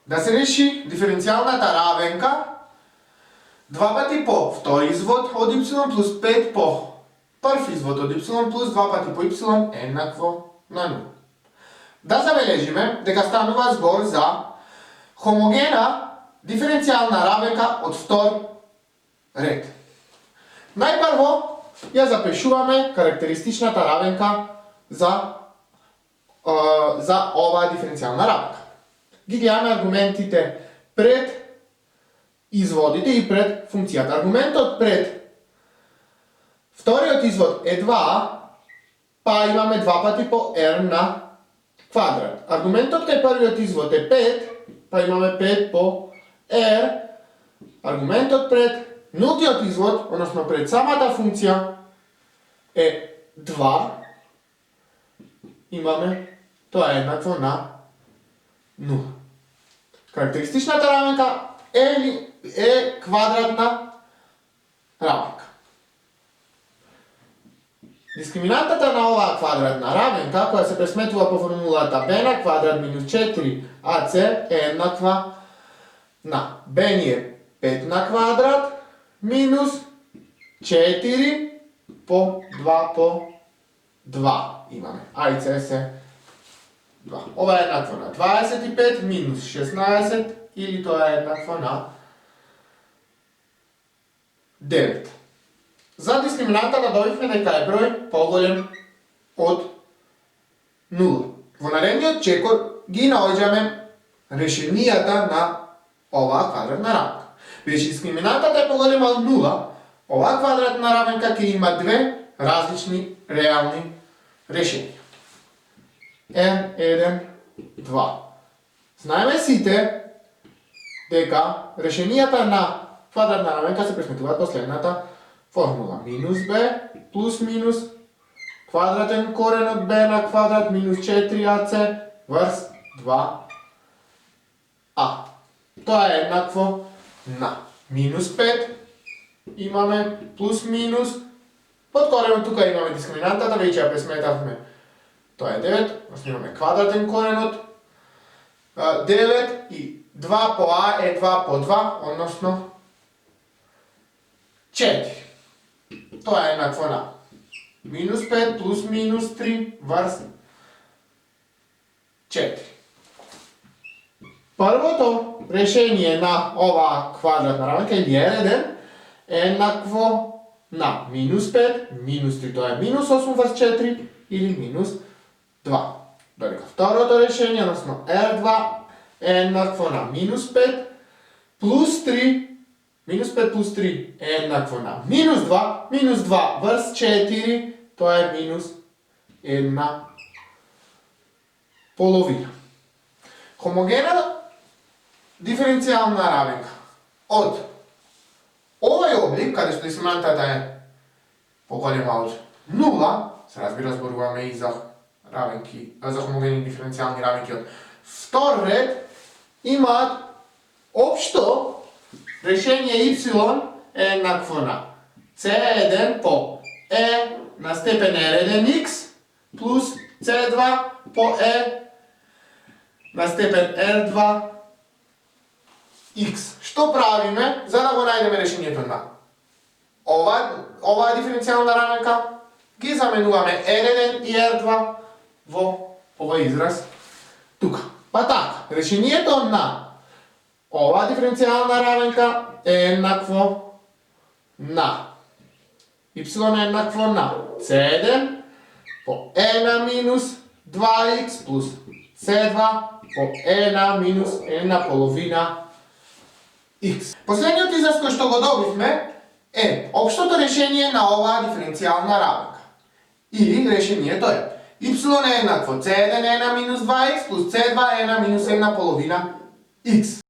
Да се реши диференцијалната равенка 2 пати по втори извод од y плюс 5 по прв извод од y плюс 2 пати по y еднакво на 0. Да забележиме дека станува збор за хомогена диференцијална равенка од втор ред. Најпрво ја запишуваме карактеристичната равенка за оваа диференцијална равенка. Ги гледаме аргументите пред изводите и пред функцијата. Аргументот пред вториот извод е 2, па имаме 2 пати по r на квадрат. Аргументот кај првиот извод е 5, па имаме 5 по r. Аргументот пред нултиот извод, односно пред самата функција е 2, имаме тоа е еднакво на 0. Карактеристичната равенка е квадратна равенка. Дискриминантата на оваа квадратна равенка, која се пресметува по формулата b на квадрат минус 4ac е еднаква на b ни е 5 на квадрат минус 4 по 2 по 2 имаме. А и c се 2. Ова е еднакво на 25 минус 16 или тоа е еднакво на 9. За дискриминантата добивме дека е број поголем од 0. Во наредниот чекор ги наоѓаме решенијата на оваа квадратна равенка. Бидејќи дискриминантата е поголема од 0, оваа квадратна равенка ќе има две различни реални решенија. N1, 2. Знаеме сите дека решенијата на квадратна равенка се пресметуваат по следната формула. Минус b плюс минус квадратен корен од b на квадрат минус 4ac врз 2a. Тоа е еднакво на минус 5 имаме плюс минус под коренот тука имаме дискриминантата, веќе ја пресметавме. Тоа е 9, имаме квадратен корен од 9 и 2 по а е 2 по 2, односно 4. Тоа е еднакво на минус 5 плюс минус 3 врз 4. Првото решение на оваа квадратна равенка или R1 е еднакво на минус 5, минус 3, тоа е минус 8 врз 4 или минус 2. Додека второто решение, односно R2 е еднакво на минус 5 плюс 3, минус 5 плюс 3 е еднакво на минус 2, минус 2 врз 4, тоа е минус 1 половина. Хомогена диференцијална равенка од овој облик, каде што дискриминантата е поголема од 0, се разбира зборуваме и за равенки, за хомогени диференцијални равенки од втор ред, имаат општо решение y е еднакво на c1 по e на степен r1x плюс c2 по e на степен r2x. Што правиме за да го најдеме решението на оваа диференцијална равенка? Ги заменуваме r1 и r2 во овој израз тука. Па така, решението на оваа диференцијална равенка е еднакво на y е еднакво на c1 по e на минус 2x плюс c2 по e на минус 1 половина x. Последниот израз кој што го добивме е општото решение на оваа диференцијална равенка. Или решението е y е еднакво c1 е на минус 2x плюс c2 е на минус 1 половина x.